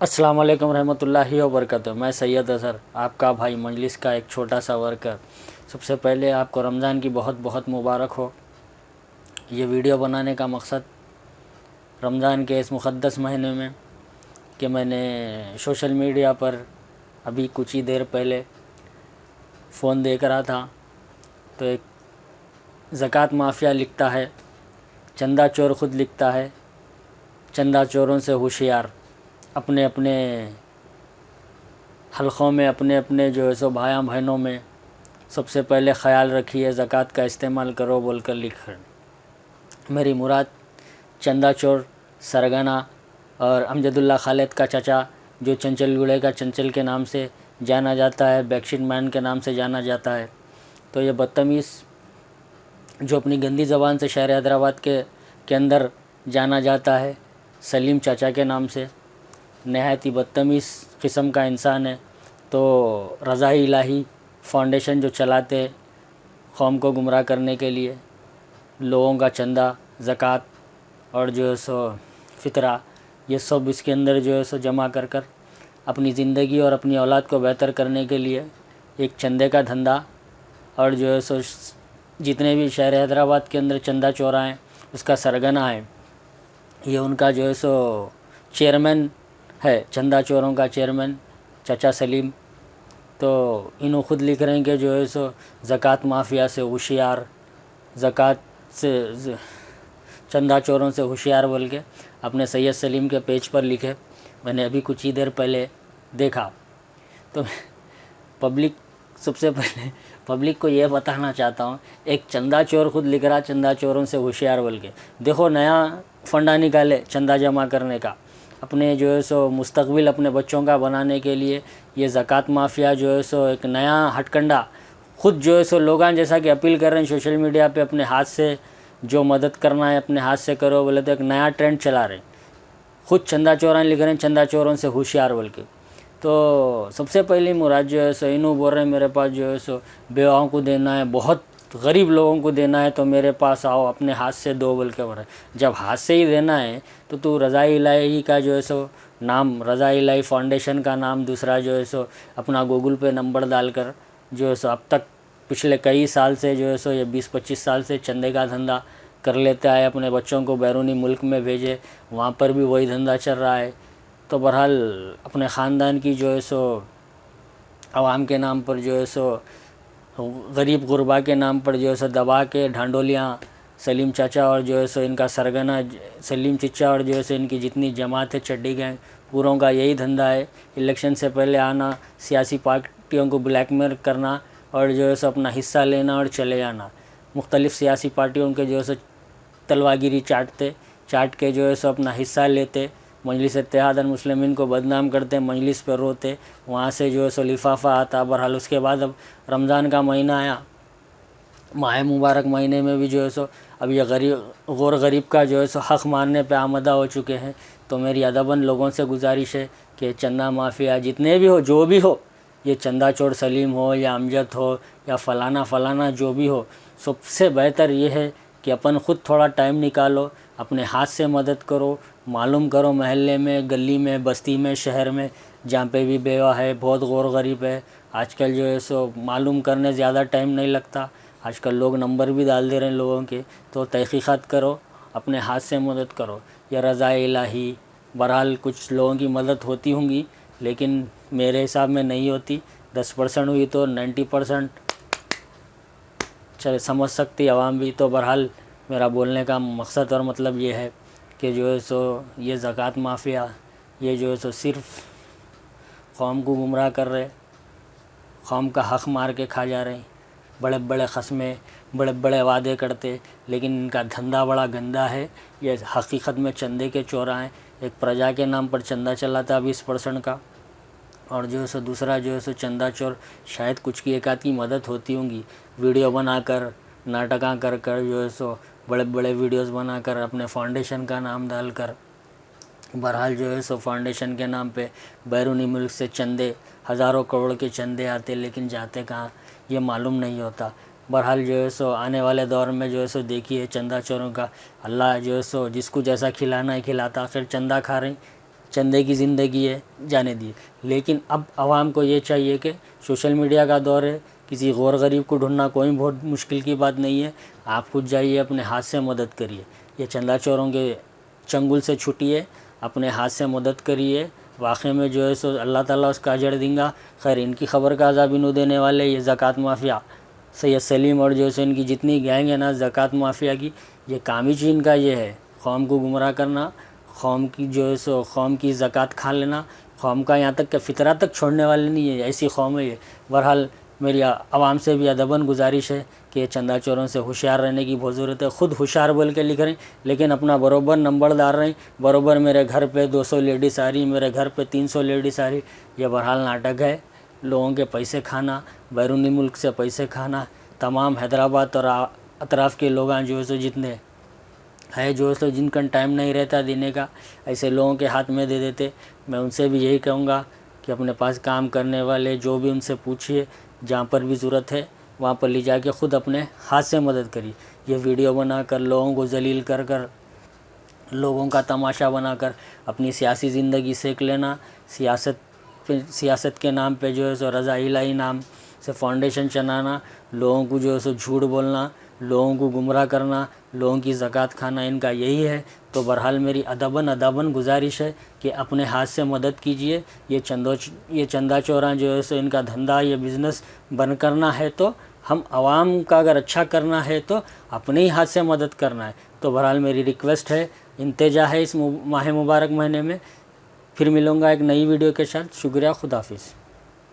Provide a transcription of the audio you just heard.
अस्सलाम वालेकुम रहमतुल्लाहि व बरकातुहू। मैं सैयद अज़हर, आपका भाई मजलिस का एक छोटा सा वर्कर। सबसे पहले आपको रमज़ान की बहुत बहुत मुबारक हो। ये वीडियो बनाने का मकसद रमज़ान के इस मुक़द्दस महीने में कि मैंने सोशल मीडिया पर अभी कुछ ही देर पहले फ़ोन देख रहा था तो एक ज़कात माफ़िया लिखता है, चंदा चोर ख़ुद लिखता है, चंदा चोरों से होशियार। अपने अपने हलक़ों में, अपने अपने जो है सो भाइयों बहनों में सबसे पहले ख़याल रखिए, ज़कात का इस्तेमाल करो बोल कर लिख रहे। मेरी मुराद चंदा चोर, सरगना और अमजदुल्ला खालिद का चाचा जो चंचल गुड़े का चंचल के नाम से जाना जाता है, बैकशीट मैन के नाम से जाना जाता है। तो ये बदतमीज़ जो अपनी गंदी ज़बान से शहर हैदराबाद के अंदर जाना जाता है सलीम चाचा के नाम से, नहायत ही बदतमीज़ किस्म का इंसान है। तो रज़ा-ए इलाही फाउंडेशन जो चलाते कौम को गुमराह करने के लिए, लोगों का चंदा, ज़कात और जो है सो फ़ितरा, ये सब इसके अंदर जो है सो जमा कर कर अपनी ज़िंदगी और अपनी औलाद को बेहतर करने के लिए एक चंदे का धंधा, और जो है सो जितने भी शहर हैदराबाद के अंदर चंदा चोरा हैं उसका सरगना है। ये उनका जो है सो चेयरमैन है, चंदा चोरों का चेयरमैन चाचा सलीम। तो इन्हों ख़ुद लिख रहे हैं कि जो है सो ज़कात माफ़िया से होशियार, ज़कात से चंदा चोरों से होशियार बोल के अपने सैयद सलीम के पेज पर लिखे। मैंने अभी कुछ ही देर पहले देखा। तो पब्लिक, सबसे पहले पब्लिक को ये बताना चाहता हूँ, एक चंदा चोर ख़ुद लिख रहा चंदा चोरों से होशियार बोल के। देखो नया फंडा निकाले चंदा जमा करने का, अपने जो है सो मुस्तकबिल अपने बच्चों का बनाने के लिए। ये ज़कात माफ़िया जो है सो एक नया हटकंडा ख़ुद जो है सो लोगों जैसा कि अपील कर रहे हैं सोशल मीडिया पे, अपने हाथ से जो मदद करना है अपने हाथ से करो बोले, तो एक नया ट्रेंड चला रहे हैं। ख़ुद चंदा चोरान लिख रहे हैं, चंदा चोरों से होशियार बोल के। तो सबसे पहली मुराद जो है सो इन्हों बोल रहे हैं मेरे पास जो है सो बेवाओं को देना है, बहुत गरीब लोगों को देना है, तो मेरे पास आओ अपने हाथ से दो बोल के बोल रहे। जब हाथ से ही देना है तो तू रज़ा-ए इलाही का जो है सो नाम, रज़ा-ए इलाही फाउंडेशन का नाम, दूसरा जो है सो अपना गूगल पे नंबर डालकर जो है सो अब तक पिछले कई साल से जो है सो ये 20-25 साल से चंदे का धंधा कर लेता है। अपने बच्चों को बैरूनी मुल्क में भेजे, वहाँ पर भी वही धंधा चल रहा है। तो बहरहाल अपने ख़ानदान की जो है सो आवाम के नाम पर जो है सो गरीब गुरबा के नाम पर जो है सो दबा के ढांडोलियाँ सलीम चाचा और जो है सो इनका सरगना सलीम चिच्चा और जो है सो इनकी जितनी जमात है चड्डी गैंग, पूरों का यही धंधा है। इलेक्शन से पहले आना, सियासी पार्टियों को ब्लैकमेल करना और जो है सो अपना हिस्सा लेना और चले जाना। मुख्तलिफ़ सियासी पार्टियों के जो है सो तलवागिरी चाट के जो है सो अपना हिस्सा लेते, मजलिस इत्तेहाद मुस्लिमीन को बदनाम करते, मजलिस पर रोते, वहाँ से जो है सो लिफाफा आता। बहरहाल उसके बाद अब रमज़ान का महीना आया, माह मुबारक महीने में भी जो है सो अब ये गौर गरीब का जो है सो हक़ मारने पे आमदा हो चुके हैं। तो मेरी अदबन लोगों से गुजारिश है कि चंदा माफिया जितने भी हो, जो भी हो, ये चंदा चोर सलीम हो या अमजद हो या फ़लाना जो भी हो, सबसे बेहतर ये है कि अपन ख़ुद थोड़ा टाइम निकालो, अपने हाथ से मदद करो, मालूम करो महल्ले में, गली में, बस्ती में, शहर में, जहाँ पे भी बेवा है, बहुत गौर गरीब है। आजकल जो है सो मालूम करने ज़्यादा टाइम नहीं लगता, आजकल लोग नंबर भी डाल दे रहे हैं लोगों के। तो तहक़ीक़ात करो, अपने हाथ से मदद करो। या रज़ा-ए इलाही, बहरहाल कुछ लोगों की मदद होती होंगी, लेकिन मेरे हिसाब में नहीं होती। 10% हुई तो 90% चले समझ सकती आवाम भी। तो बहरहाल मेरा बोलने का मकसद और मतलब ये है कि जो है सो ये ज़कात माफ़िया, ये जो है सो सिर्फ़ कौम को गुमराह कर रहे, कौम का हक़ मार के खा जा रहे हैं। बड़े बड़े क़स्में, बड़े बड़े वादे करते, लेकिन इनका धंधा बड़ा गंदा है। ये हकीकत में चंदे के चोरा हैं। एक प्रजा के नाम पर चंदा चलाता 20% का, और जो है सो दूसरा जो है सो चंदा चोर शायद कुछ की एक आध की मदद होती होंगी, वीडियो बनाकर, नाटका कर कर जो है सो बड़े बड़े वीडियोस बनाकर अपने फाउंडेशन का नाम डालकर, बहरहाल जो है सो फाउंडेशन के नाम पे बैरूनी मुल्क से चंदे, हज़ारों करोड़ के चंदे आते, लेकिन जाते कहाँ ये मालूम नहीं होता। बहरहाल जो है सो आने वाले दौर में जो है सो देखिए चंदा चोरों का, अल्लाह जो है सो जिसको जैसा खिलाना है खिलाता, फिर चंदा खा रही, चंदे की ज़िंदगी है, जाने दिए। लेकिन अब आवाम को ये चाहिए कि सोशल मीडिया का दौर है, किसी गौर गरीब को ढूंढना कोई बहुत मुश्किल की बात नहीं है। आप खुद जाइए, अपने हाथ से मदद करिए, ये चंदा चोरों के चंगुल से छुटिए, अपने हाथ से मदद करिए। वाक़ई में जो है सो अल्लाह ताला उसका अजर देगा। खैर, इनकी ख़बर का अज़ाब इन्हों देने वाले ये ज़कात माफिया सैयद सलीम और जो है इनकी जितनी गैंग है ना ज़कात माफिया की, ये काम ही इनका ये है, कौम को गुमराह करना, कौम की जो है सो कौम की ज़कात खा लेना, कौम का यहाँ तक कि फ़ितरा तक छोड़ने वाले नहीं है, ऐसी कौम है ये। बहरहाल मेरी आवाम से भी अदबन गुजारिश है कि ये चंदा चोरों से होशियार रहने की बहुत ज़रूरत है। ख़ुद होशियार बोल के लिख रहे हैं, लेकिन अपना बरोबर नंबर डाल रहे हैं। बरोबर मेरे घर पे 200 लेडीज़ आ रही, मेरे घर पे 300 लेडीज़ आ रही। ये बहरहाल नाटक है, लोगों के पैसे खाना, बैरूनी मुल्क से पैसे खाना। तमाम हैदराबाद और अतराफ़ के लोग जो है सो जितने है जो है सो जिनका टाइम नहीं रहता देने का, ऐसे लोगों के हाथ में दे देते। मैं उनसे भी यही कहूँगा कि अपने पास काम करने वाले जो भी, उनसे पूछिए, जहाँ पर भी ज़रूरत है वहाँ पर ले जाके ख़ुद अपने हाथ से मदद करिए। ये वीडियो बनाकर लोगों को जलील कर कर, लोगों का तमाशा बनाकर अपनी सियासी ज़िंदगी सेक लेना, सियासत के नाम पे जो है सो रज़ा इलाही नाम से फाउंडेशन चलाना, लोगों को जो है सो झूठ बोलना, लोगों को गुमराह करना, लोगों की ज़कात खाना, इनका यही है। तो बहरहाल मेरी अदबन गुजारिश है कि अपने हाथ से मदद कीजिए। ये चंदा चोरा जो है सो इनका धंधा, ये बिज़नेस बंद करना है तो हम आवाम का अगर अच्छा करना है तो अपने ही हाथ से मदद करना है। तो बहरहाल मेरी रिक्वेस्ट है, इंतजा है इस माह मुबारक महीने में। फिर मिलूँगा एक नई वीडियो के साथ। शुक्रिया, खुदा हाफिज़।